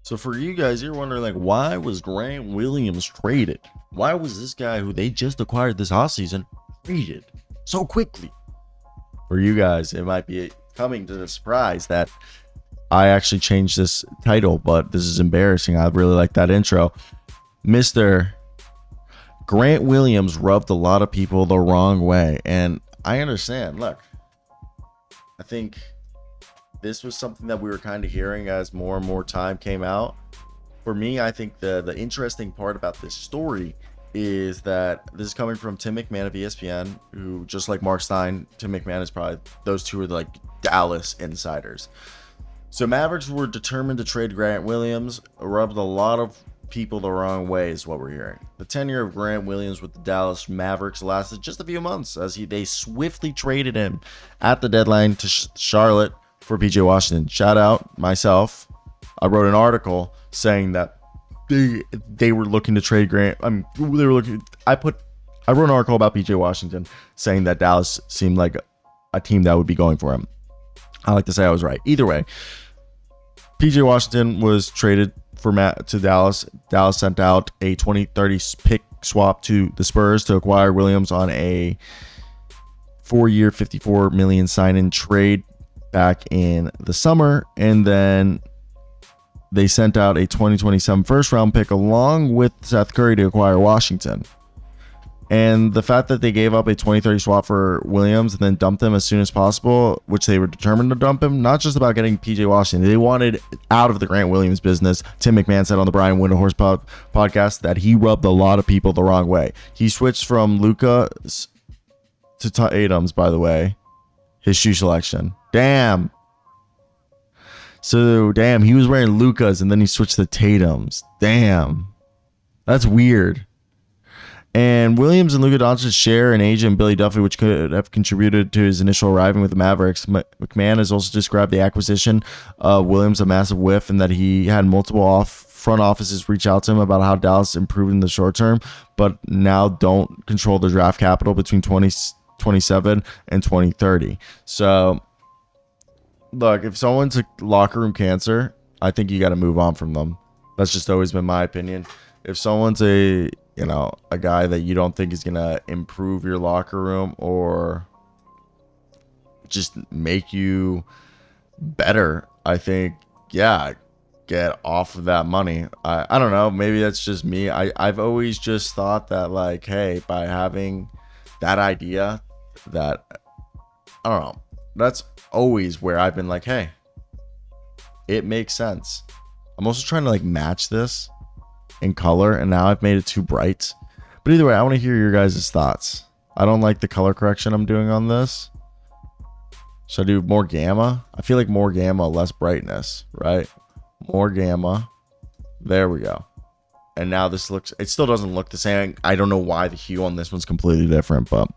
So for you guys, you're wondering like, why was Grant Williams traded? Why was this guy who they just acquired this offseason traded so quickly? For you guys, it might be coming to the surprise that I actually changed this title, but this is embarrassing. I really like that intro. Mr. Grant Williams rubbed a lot of people the wrong way, and I understand. Look, I think this was something that we were kind of hearing as more and more time came out. For me, I think the interesting part about this story is that this is coming from Tim McMahon of ESPN, who, just like Mark Stein, Tim McMahon is probably, those two are like Dallas insiders. So Mavericks were determined to trade Grant Williams, rubbed a lot of people the wrong way is what we're hearing. The tenure of Grant Williams with the Dallas Mavericks lasted just a few months as they swiftly traded him at the deadline to Charlotte for PJ Washington. Shout out myself. I wrote an article saying that they were looking to trade Grant. I wrote an article about PJ Washington saying that Dallas seemed like a team that would be going for him. I like to say I was right. Either way, PJ Washington was traded to Dallas. Dallas sent out a 2030 pick swap to the Spurs to acquire Williams on a 4-year, $54 million sign-in trade back in the summer, and then they sent out a 2027 first-round pick along with Seth Curry to acquire Washington. And the fact that they gave up a 2030 swap for Williams and then dumped him as soon as possible, which they were determined to dump him, not just about getting PJ Washington. They wanted out of the Grant Williams business. Tim McMahon said on the Brian Windhorst podcast that he rubbed a lot of people the wrong way. He switched from Luka to Tatum's, by the way, his shoe selection. Damn. So, he was wearing Luka's and then he switched to Tatum's. Damn. That's weird. And Williams and Luka Doncic share an agent, Billy Duffy, which could have contributed to his initial arriving with the Mavericks. McMahon has also described the acquisition of Williams a massive whiff, and that he had multiple front offices reach out to him about how Dallas improved in the short term, but now don't control the draft capital between 2027 and 2030. So, look, if someone's a locker room cancer, I think you got to move on from them. That's just always been my opinion. If someone's a guy that you don't think is going to improve your locker room or just make you better, I think, yeah, get off of that money. I don't know. Maybe that's just me. I've always just thought that, like, hey, by having that idea that, I don't know, that's always where I've been like, hey, it makes sense. I'm also trying to like match this in color, and now I've made it too bright. But either way, I want to hear your guys' thoughts. I don't like the color correction I'm doing on this. Should I do more gamma? I feel like more gamma, less brightness, right? More gamma. There we go. And now this looks, it still doesn't look the same. I don't know why the hue on this one's completely different, but